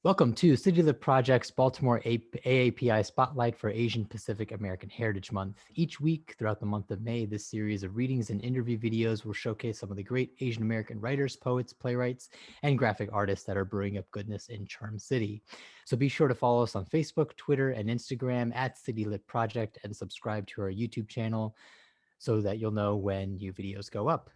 Welcome to CityLit Project's Baltimore AAPI Spotlight for Asian Pacific American Heritage Month. Each week throughout the month of May, this series of readings and interview videos will showcase some of the great Asian American writers, poets, playwrights, and graphic artists that are brewing up goodness in Charm City. So be sure to follow us on Facebook, Twitter, and Instagram at CityLit Project and subscribe to our YouTube channel so that you'll know when new videos go up.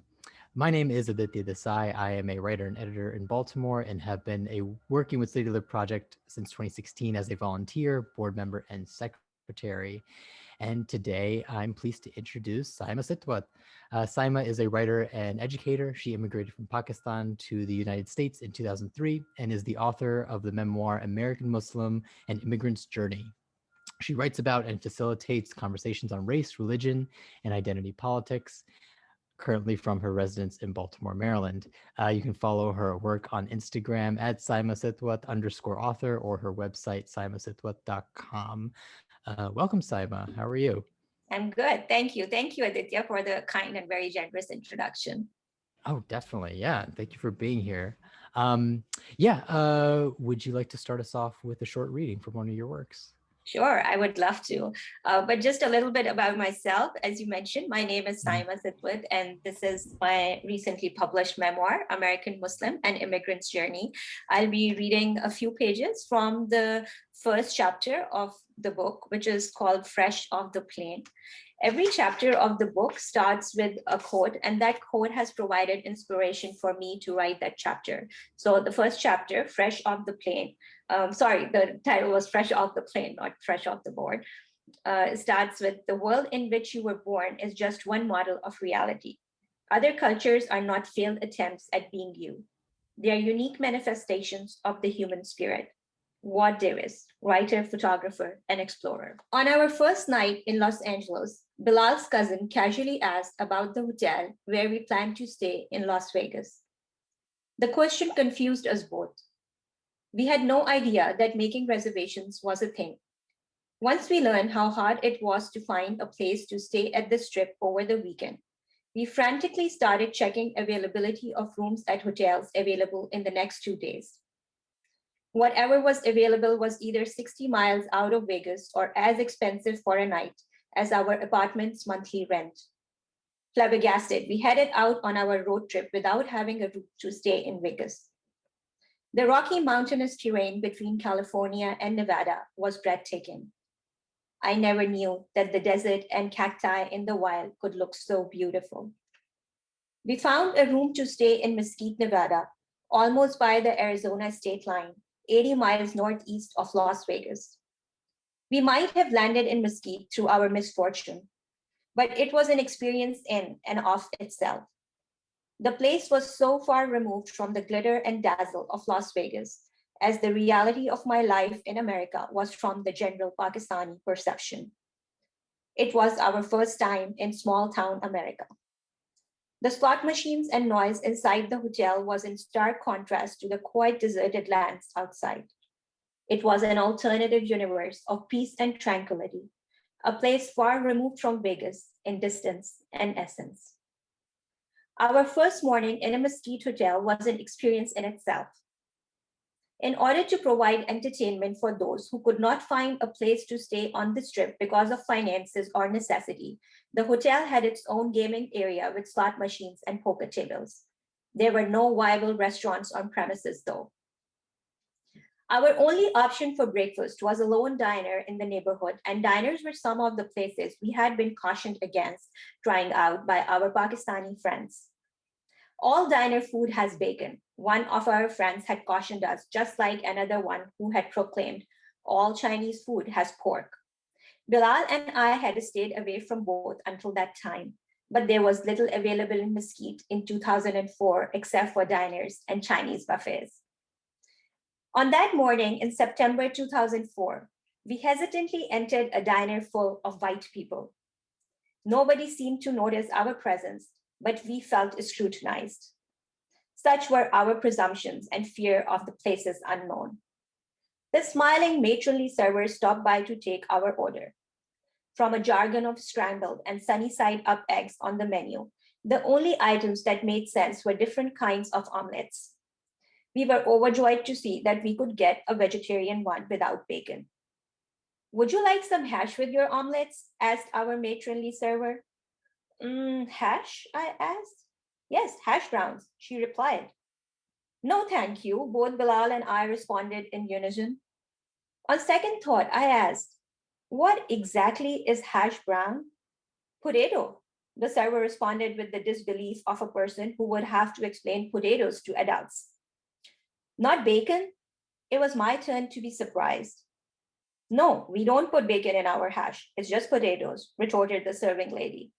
My name is Aditya Desai. I am a writer and editor in Baltimore and have been working with CityLit Project since 2016 as a volunteer, board member, and secretary. And today I'm pleased to introduce Saima Sitwat. Saima is a writer and educator. She immigrated from Pakistan to the United States in 2003 and is the author of the memoir American Muslim: An Immigrant's Journey. She writes about and facilitates conversations on race, religion, and identity politics, currently from her residence in Baltimore, Maryland. You can follow her work on Instagram at Saima Sitwat _author or her website, saimasitwat.com. Welcome, Saima. How are you? I'm good. Thank you. Thank you, Aditya, for the kind and very generous introduction. Oh, definitely. Yeah. Thank you for being here. Would you like to start us off with a short reading from one of your works? Sure, I would love to. But just a little bit about myself. As you mentioned, my name is Saima Sitwat, and this is my recently published memoir, American Muslim: An Immigrant's Journey. I'll be reading a few pages from the first chapter of the book, which is called Fresh Off the Plane. Every chapter of the book starts with a quote, and that quote has provided inspiration for me to write that chapter. So the first chapter, Fresh Off the Plane, the title was Fresh Off the Plane, not Fresh Off the Board, starts with: the world in which you were born is just one model of reality. Other cultures are not failed attempts at being you. They are unique manifestations of the human spirit. Ward Davis, writer, photographer, and explorer. On our first night in Los Angeles, Bilal's cousin casually asked about the hotel where we planned to stay in Las Vegas. The question confused us both. We had no idea that making reservations was a thing. Once we learned how hard it was to find a place to stay at the Strip over the weekend, we frantically started checking availability of rooms at hotels available in the next 2 days. Whatever was available was either 60 miles out of Vegas or as expensive for a night as our apartment's monthly rent. Flabbergasted, we headed out on our road trip without having a route to stay in Vegas. The rocky mountainous terrain between California and Nevada was breathtaking. I never knew that the desert and cacti in the wild could look so beautiful. We found a room to stay in Mesquite, Nevada, almost by the Arizona state line, 80 miles northeast of Las Vegas. We might have landed in Mesquite through our misfortune, but it was an experience in and of itself. The place was so far removed from the glitter and dazzle of Las Vegas, as the reality of my life in America was from the general Pakistani perception. It was our first time in small town America. The slot machines and noise inside the hotel was in stark contrast to the quiet deserted lands outside. It was an alternative universe of peace and tranquility, a place far removed from Vegas in distance and essence. Our first morning in a Mesquite hotel was an experience in itself. In order to provide entertainment for those who could not find a place to stay on the Strip because of finances or necessity, the hotel had its own gaming area with slot machines and poker tables. There were no viable restaurants on premises, though. Our only option for breakfast was a lone diner in the neighborhood, and diners were some of the places we had been cautioned against trying out by our Pakistani friends. All diner food has bacon. One of our friends had cautioned us, just like another one who had proclaimed, all Chinese food has pork. Bilal and I had stayed away from both until that time, but there was little available in Mesquite in 2004 except for diners and Chinese buffets. On that morning in September 2004, we hesitantly entered a diner full of white people. Nobody seemed to notice our presence, but we felt scrutinized. Such were our presumptions and fear of the place's unknown. The smiling matronly server stopped by to take our order. From a jargon of scrambled and sunny side up eggs on the menu, the only items that made sense were different kinds of omelets. We were overjoyed to see that we could get a vegetarian one without bacon. Would you like some hash with your omelets? Asked our matronly server. Hash? I asked. Yes, hash browns, she replied. No, thank you, both Bilal and I responded in unison. On second thought, I asked, what exactly is hash brown? Potato. The server responded with the disbelief of a person who would have to explain potatoes to adults. Not bacon? It was my turn to be surprised. No, we don't put bacon in our hash. It's just potatoes, retorted the serving lady.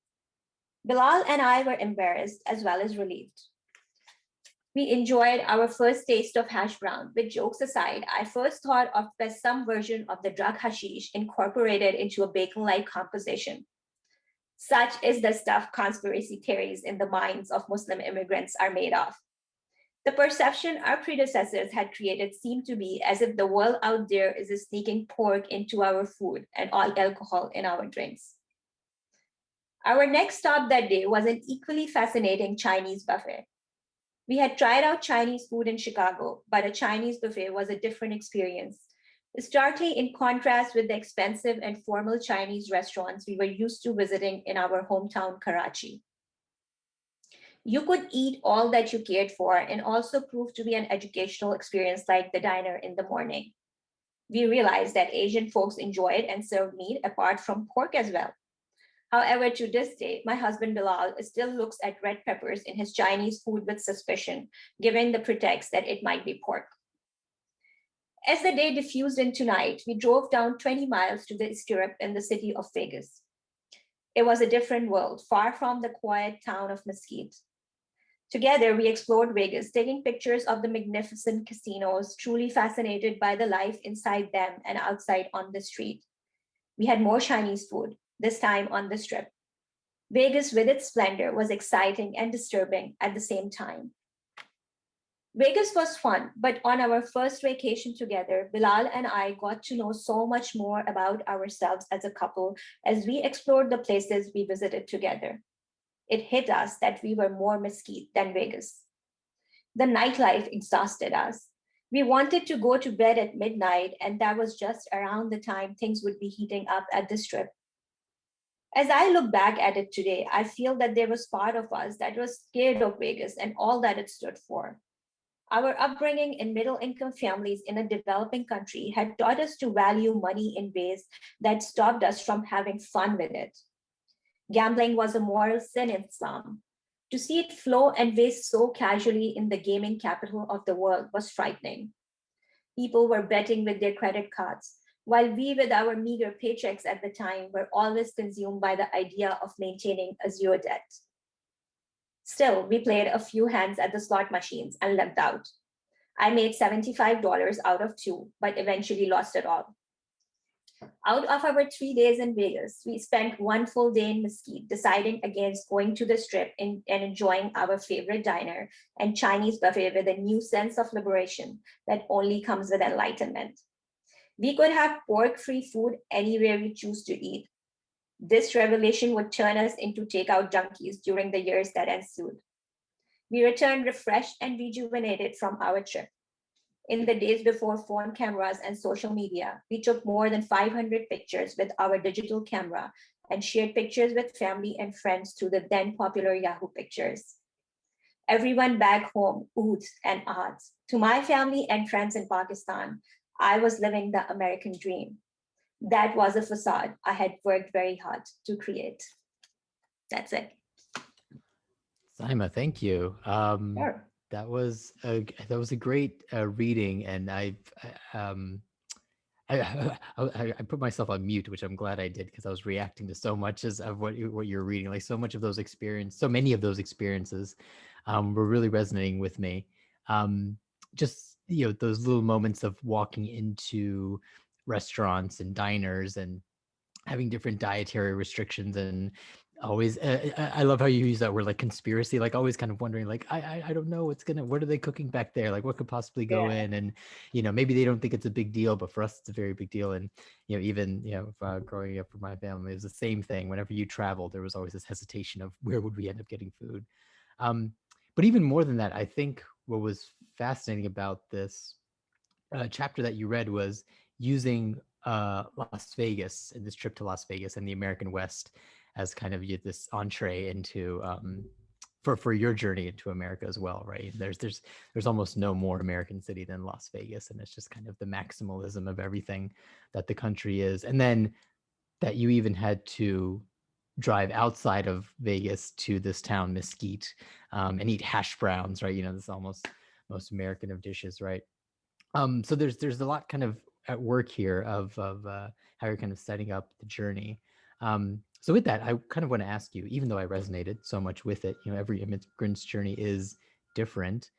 Bilal and I were embarrassed as well as relieved. We enjoyed our first taste of hash brown. With jokes aside, I first thought of as some version of the drug hashish incorporated into a bacon-like composition. Such is the stuff conspiracy theories in the minds of Muslim immigrants are made of. The perception our predecessors had created seemed to be as if the world out there is sneaking pork into our food and all alcohol in our drinks. Our next stop that day was an equally fascinating Chinese buffet. We had tried out Chinese food in Chicago, but a Chinese buffet was a different experience, starkly in contrast with the expensive and formal Chinese restaurants we were used to visiting in our hometown, Karachi. You could eat all that you cared for and also prove to be an educational experience like the diner in the morning. We realized that Asian folks enjoyed and served meat apart from pork as well. However, to this day, my husband Bilal still looks at red peppers in his Chinese food with suspicion, given the pretext that it might be pork. As the day diffused into night, we drove down 20 miles to the Strip in the city of Vegas. It was a different world, far from the quiet town of Mesquite. Together, we explored Vegas, taking pictures of the magnificent casinos, truly fascinated by the life inside them and outside on the street. We had more Chinese food, this time on the Strip. Vegas, with its splendor, was exciting and disturbing at the same time. Vegas was fun, but on our first vacation together, Bilal and I got to know so much more about ourselves as a couple as we explored the places we visited together. It hit us that we were more Mesquite than Vegas. The nightlife exhausted us. We wanted to go to bed at midnight, and that was just around the time things would be heating up at the Strip. As I look back at it today, I feel that there was part of us that was scared of Vegas and all that it stood for. Our upbringing in middle-income families in a developing country had taught us to value money in ways that stopped us from having fun with it. Gambling was a moral sin in Islam. To see it flow and waste so casually in the gaming capital of the world was frightening. People were betting with their credit cards, while we, with our meager paychecks at the time, were always consumed by the idea of maintaining a zero debt. Still, we played a few hands at the slot machines and lucked out. I made $75 out of two, but eventually lost it all. Out of our 3 days in Vegas, we spent one full day in Mesquite, deciding against going to the Strip and enjoying our favorite diner and Chinese buffet with a new sense of liberation that only comes with enlightenment. We could have pork-free food anywhere we choose to eat. This revelation would turn us into takeout junkies during the years that ensued. We returned refreshed and rejuvenated from our trip. In the days before phone cameras and social media, we took more than 500 pictures with our digital camera and shared pictures with family and friends through the then popular Yahoo Pictures. Everyone back home oohed and ahed. To my family and friends in Pakistan, I was living the American dream. That was a facade I had worked very hard to create. That's it. Saima, thank you. Sure. That was a great reading, and I put myself on mute, which I'm glad I did because I was reacting to so much of what you're reading. Like so much of those experiences, so many of those experiences, were really resonating with me. Just those little moments of walking into restaurants and diners and having different dietary restrictions and always I love how you use that word like conspiracy, like always kind of wondering like I don't know what are they cooking back there, like what could possibly go in, and maybe they don't think it's a big deal, but for us it's a very big deal. And even growing up with my family, it was the same thing. Whenever you travel, there was always this hesitation of where would we end up getting food. But even more than that, I think what was fascinating about this chapter that you read was using Las Vegas, and this trip to Las Vegas and the American West as kind of this entree into for your journey into America as well, right? There's almost no more American city than Las Vegas, and it's just kind of the maximalism of everything that the country is. And then that you even had to drive outside of Vegas to this town, Mesquite, and eat hash browns, right? You know, this is almost most American of dishes, right? So there's a lot kind of at work here of how you're kind of setting up the journey. So with that, I kind of want to ask you, even though I resonated so much with it, you know, every immigrant's journey is different.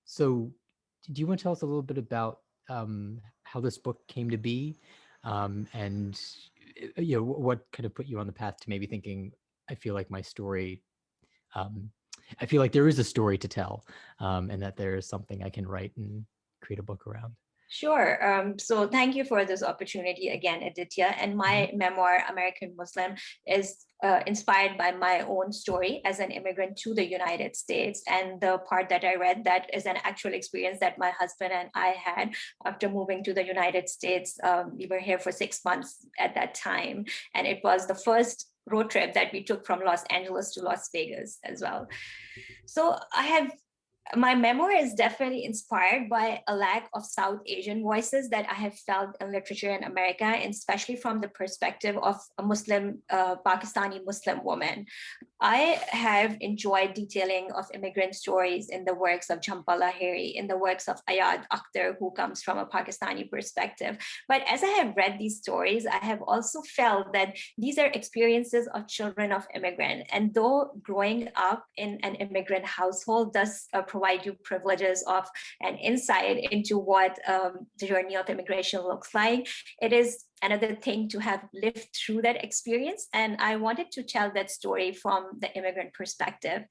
So do you want to tell us a little bit about how this book came to be, and you know, what kind of put you on the path to maybe thinking, I feel like my story, I feel like there is a story to tell, and that there is something I can write and create a book around. Sure. So thank you for this opportunity again, Aditya. And my memoir, American Muslim, is inspired by my own story as an immigrant to the United States. And the part that I read, that is an actual experience that my husband and I had after moving to the United States. We were here for 6 months at that time. And it was the first road trip that we took from Los Angeles to Las Vegas as well. So my memoir is definitely inspired by a lack of South Asian voices that I have felt in literature in America, and especially from the perspective of a Muslim, Pakistani Muslim woman. I have enjoyed detailing of immigrant stories in the works of Jhampa Lahiri, in the works of Ayad Akhtar, who comes from a Pakistani perspective. But as I have read these stories, I have also felt that these are experiences of children of immigrants. And though growing up in an immigrant household does provide you privileges of an insight into what the journey of immigration looks like, it is another thing to have lived through that experience. And I wanted to tell that story from the immigrant perspective.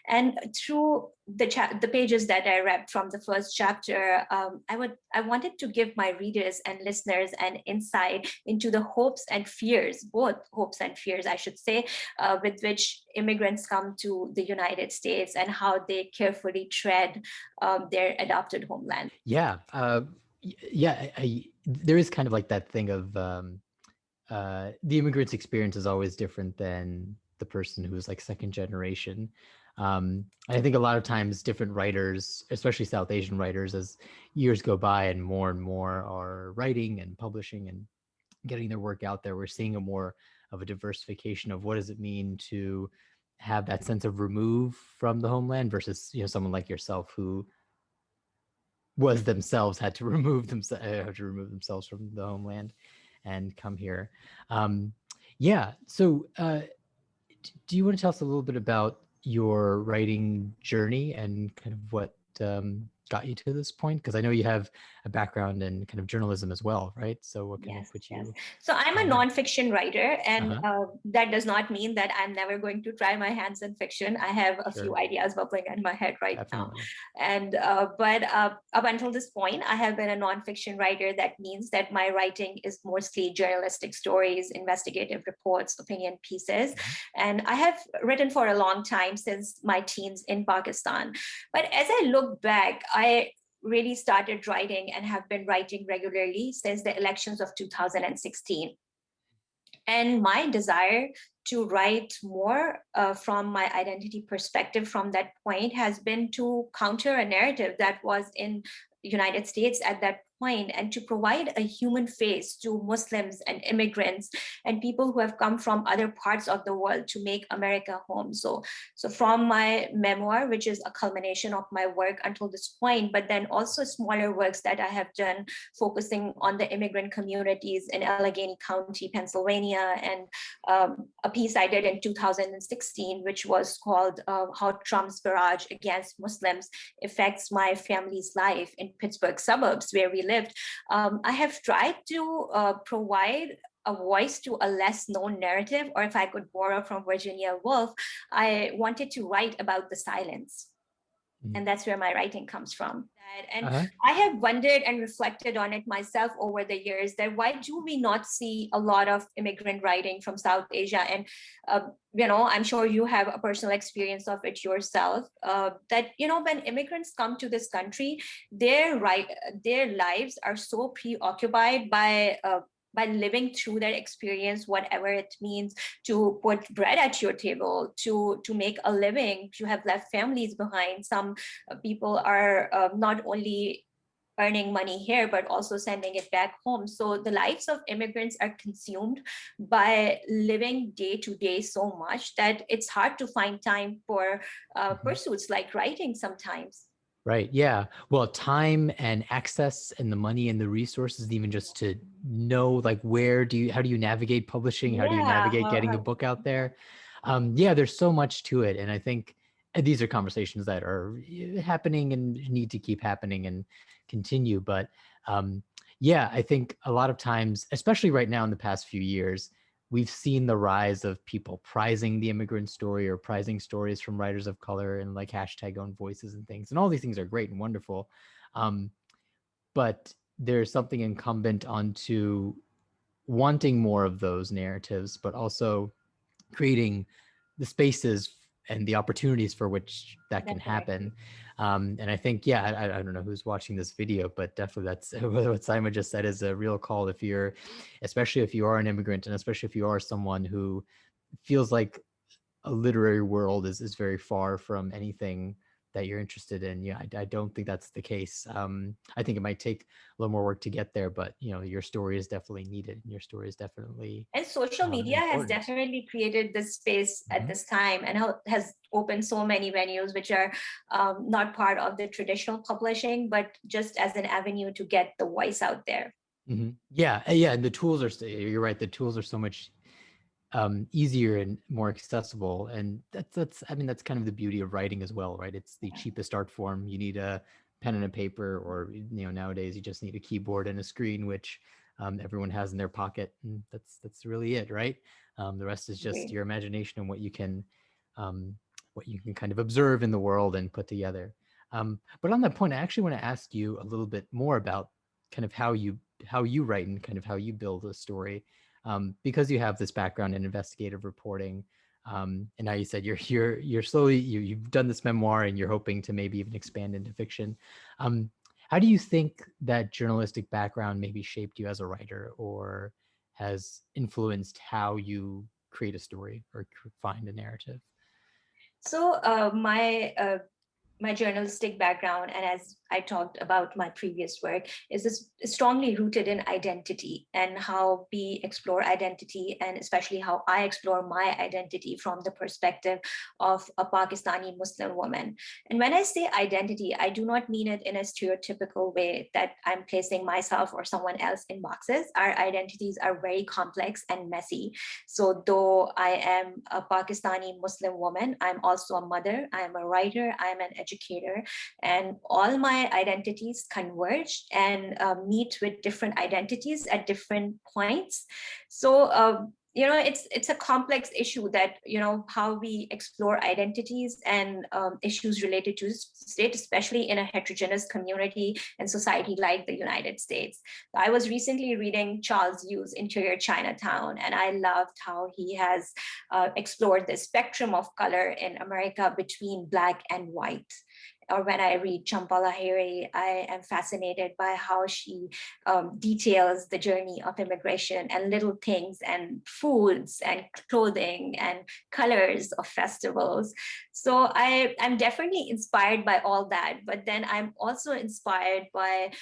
And through the pages that I read from the first chapter, I wanted to give my readers and listeners an insight into the hopes and fears, both hopes and fears, I should say, with which immigrants come to the United States and how they carefully tread their adopted homeland. Yeah. Yeah, there is kind of like that thing of the immigrant's experience is always different than the person who's like second generation. I think a lot of times different writers, especially South Asian writers, as years go by and more are writing and publishing and getting their work out there, we're seeing a more of a diversification of what does it mean to have that sense of remove from the homeland versus, you know, someone like yourself who was themselves had to remove themselves from the homeland and come here. Yeah. So do you want to tell us a little bit about your writing journey and kind of what got you to this point? Because I know you have a background in kind of journalism as well, right? So what kind of put you? Yes. So I'm a nonfiction writer, and that does not mean that I'm never going to try my hands in fiction. I have a few ideas bubbling in my head right now. And but up until this point, I have been a nonfiction writer. That means that my writing is mostly journalistic stories, investigative reports, opinion pieces. And I have written for a long time, since my teens in Pakistan. But as I look back, I really started writing and have been writing regularly since the elections of 2016. And my desire to write more from my identity perspective from that point has been to counter a narrative that was in the United States at that point, and to provide a human face to Muslims and immigrants and people who have come from other parts of the world to make America home. So from my memoir, which is a culmination of my work until this point, but then also smaller works that I have done focusing on the immigrant communities in Allegheny County, Pennsylvania, and a piece I did in 2016, which was called How Trump's Barrage Against Muslims Affects My Family's Life in Pittsburgh suburbs, where we lived. I have tried to provide a voice to a less known narrative, or if I could borrow from Virginia Woolf, I wanted to write about the silence. And that's where my writing comes from. And Uh-huh. I have wondered and reflected on it myself over the years, that why do we not see a lot of immigrant writing from South Asia? And, I'm sure you have a personal experience of it yourself, that, when immigrants come to this country, their lives are so preoccupied by living through their experience, whatever it means to put bread at your table, to make a living, to have left families behind. Some people are not only earning money here, but also sending it back home. So the lives of immigrants are consumed by living day to day so much that it's hard to find time for pursuits like writing sometimes. Right. Yeah. Well, time and access and the money and the resources, even just to know like how do you navigate publishing? How do you Yeah. navigate getting a book out there? Yeah, there's so much to it. And I think these are conversations that are happening and need to keep happening and continue. But yeah, I think a lot of times, especially right now in the past few years, we've seen the rise of people prizing the immigrant story or prizing stories from writers of color and like hashtag own voices and things. And all these things are great and wonderful. But there's something incumbent onto wanting more of those narratives, but also creating the spaces and the opportunities for which that can happen. And I think, yeah, I don't know who's watching this video, but definitely that's what Saima just said is a real call. Especially if you are an immigrant, and especially if you are someone who feels like a literary world is very far from anything that you're interested in. Yeah, I don't think that's the case. I think it might take a little more work to get there, but your story is definitely needed, and your story is definitely And social media has important. definitely created this space at this time, and has opened so many venues which are not part of the traditional publishing, but just as an avenue to get the voice out there. Yeah, yeah, and the tools are. You're right. The tools are so much easier and more accessible, and that's I mean that's kind of the beauty of writing as well, right? It's the cheapest art form. You need a pen and a paper, or nowadays you just need a keyboard and a screen, which everyone has in their pocket, and that's really it, right? The rest is just your imagination and what you can kind of observe in the world and put together. But on that point, I actually want to ask you a little bit more about kind of how you write and kind of how you build a story, because you have this background in investigative reporting, and now you said you're slowly you've done this memoir and you're hoping to maybe even expand into fiction. How do you think that journalistic background maybe shaped you as a writer, or has influenced how you create a story or find a narrative? So my journalistic background, and as I talked about my previous work, is strongly rooted in identity and how we explore identity, and especially how I explore my identity from the perspective of a Pakistani Muslim woman. And when I say identity, I do not mean it in a stereotypical way that I'm placing myself or someone else in boxes. Our identities are very complex and messy. So though I am a Pakistani Muslim woman, I'm also a mother, I'm a writer, I'm an educator, and all my identities converge and meet with different identities at different points. So it's a complex issue that how we explore identities and issues related to state, especially in a heterogeneous community and society like the United States. I was recently reading Charles Yu's Interior Chinatown, and I loved how he has explored the spectrum of color in America between Black and white. Or when I read Champa Lahiri, I am fascinated by how she details the journey of immigration and little things and foods and clothing and colors of festivals. So I'm definitely inspired by all that, but then I'm also inspired by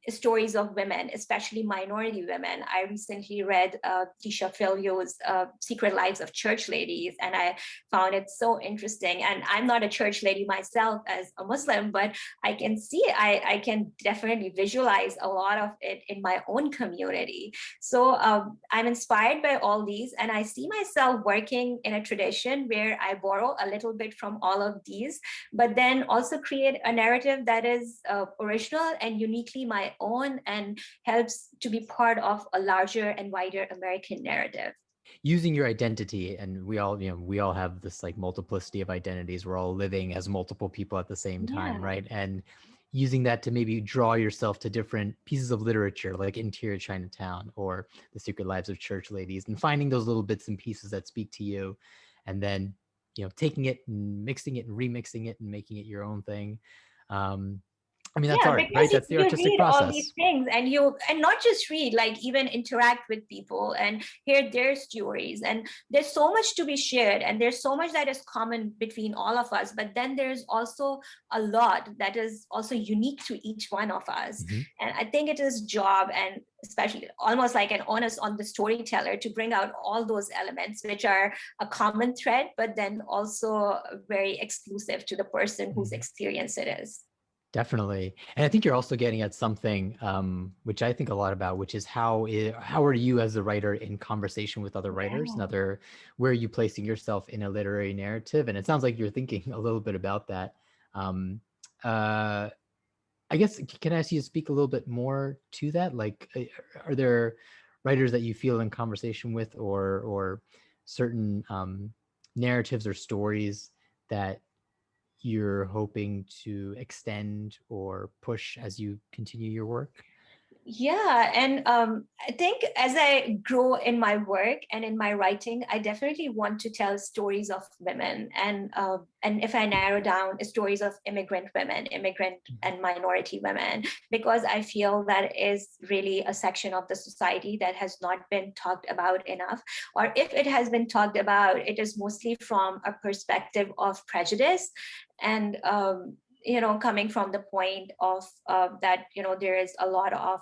stories of women, especially minority women. I recently read Tisha Filio's Secret Lives of Church Ladies, and I found it so interesting. And I'm not a church lady myself as a Muslim, but I can see, I can definitely visualize a lot of it in my own community. So I'm inspired by all these, and I see myself working in a tradition where I borrow a little bit from all of these, but then also create a narrative that is original and uniquely my own, and helps to be part of a larger and wider American narrative. using your identity, and we all, we all have this like multiplicity of identities. We're all living as multiple people at the same time, Yeah. right? And using that to maybe draw yourself to different pieces of literature like Interior Chinatown or The Secret Lives of Church Ladies, and finding those little bits and pieces that speak to you, and then taking it and mixing it and remixing it and making it your own thing. I mean, that's Yeah, art, because right? That's the you artistic read all these process. things and not just read, like even interact with people and hear their stories. And there's so much to be shared and there's so much that is common between all of us. But then there's also a lot that is also unique to each one of us. Mm-hmm. And I think it is job, and especially almost like an onus on the storyteller, to bring out all those elements which are a common thread, but then also very exclusive to the person whose experience it is. Definitely. And I think you're also getting at something which I think a lot about, which is how are you as a writer in conversation with other writers, and Yeah. where are you placing yourself in a literary narrative? And it sounds like you're thinking a little bit about that. Um, uh, I guess, can I ask you to speak a little bit more to that? Like, are there writers that you feel in conversation with, or certain narratives or stories that you're hoping to extend or push as you continue your work? Yeah, and I think as I grow in my work and in my writing, I definitely want to tell stories of women, and if I narrow down, stories of immigrant women, immigrant and minority women, because I feel that is really a section of the society that has not been talked about enough, or if it has been talked about, it is mostly from a perspective of prejudice and coming from the point of that there is a lot of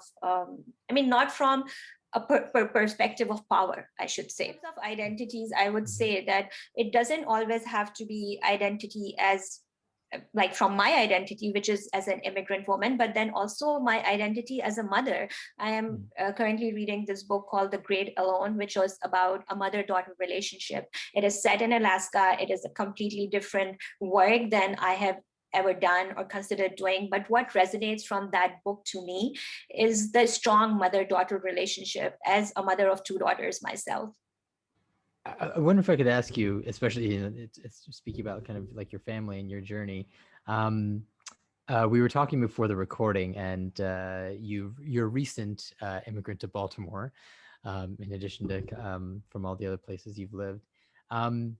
not from a perspective of power, I should say. In terms of identities, I would say that it doesn't always have to be identity as like from my identity, which is as an immigrant woman, but then also my identity as a mother. I am currently reading this book called The Great Alone, which was about a mother-daughter relationship. It is set in Alaska. It is a completely different work than I have ever done or considered doing. But what resonates from that book to me is the strong mother-daughter relationship as a mother of two daughters myself. I wonder if I could ask you, especially it's speaking about kind of like your family and your journey. We were talking before the recording, and you're a recent immigrant to Baltimore, in addition to from all the other places you've lived. And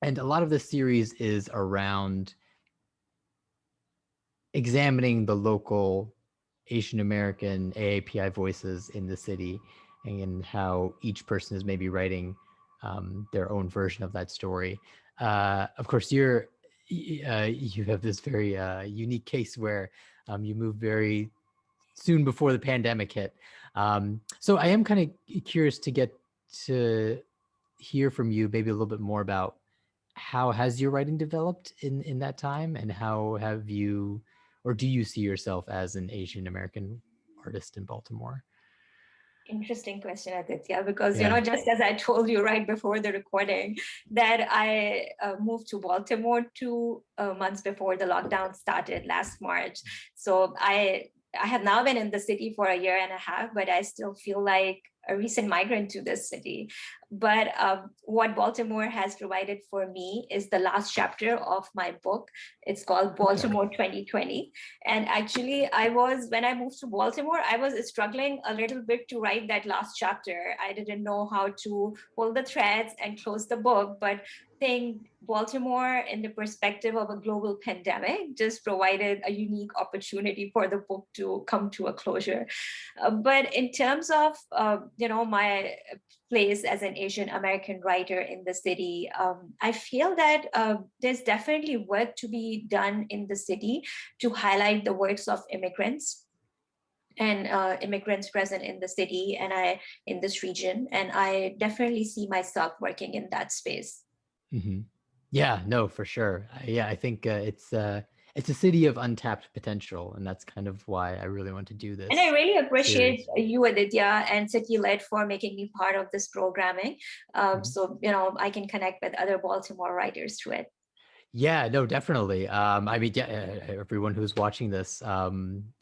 a lot of the series is around examining the local Asian American AAPI voices in the city, and how each person is maybe writing their own version of that story. Of course, you have this very unique case where you moved very soon before the pandemic hit. So I am kind of curious to get to hear from you maybe a little bit more about how has your writing developed in that time, and how have you, or do you see yourself as an Asian American artist in Baltimore? Interesting question, Aditya, because Yeah. just as I told you right before the recording, that I moved to Baltimore 2 months before the lockdown started last March. So I have now been in the city for a year and a half, but I still feel like a recent migrant to this city. But what Baltimore has provided for me is the last chapter of my book. It's called Baltimore 2020. And actually, when I moved to Baltimore, I was struggling a little bit to write that last chapter. I didn't know how to pull the threads and close the book, but think Baltimore in the perspective of a global pandemic just provided a unique opportunity for the book to come to a closure. But in terms of, my place as an Asian American writer in the city, I feel that there's definitely work to be done in the city to highlight the works of immigrants and immigrants present in the city and in this region. And I definitely see myself working in that space. Mm-hmm. Yeah, no, for sure. Yeah, I think it's a city of untapped potential, and that's kind of why I really want to do And I this really appreciate series. you, Aditya, and CityLit for making me part of this programming. Mhm. So, I can connect with other Baltimore writers through it. Yeah, no, definitely. I mean, yeah, everyone who's watching this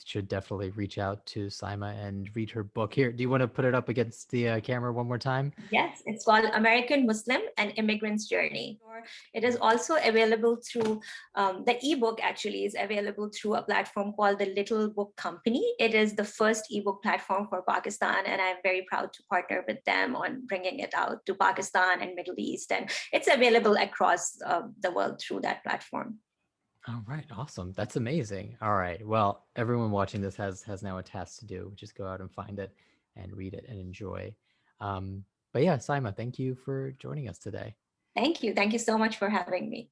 should definitely reach out to Saima and read her book. Here, do you want to put it up against the camera one more time? Yes, it's called American Muslim and Immigrant's Journey. It is also available through the ebook, actually, is available through a platform called the Little Book Company. It is the first ebook platform for Pakistan, and I'm very proud to partner with them on bringing it out to Pakistan and Middle East. And it's available across the world through that platform. All right, awesome. That's amazing. All right. Well, everyone watching this has now a task to do, which is go out and find it and read it and enjoy. Um, but yeah, Saima, thank you for joining us today. Thank you. Thank you so much for having me.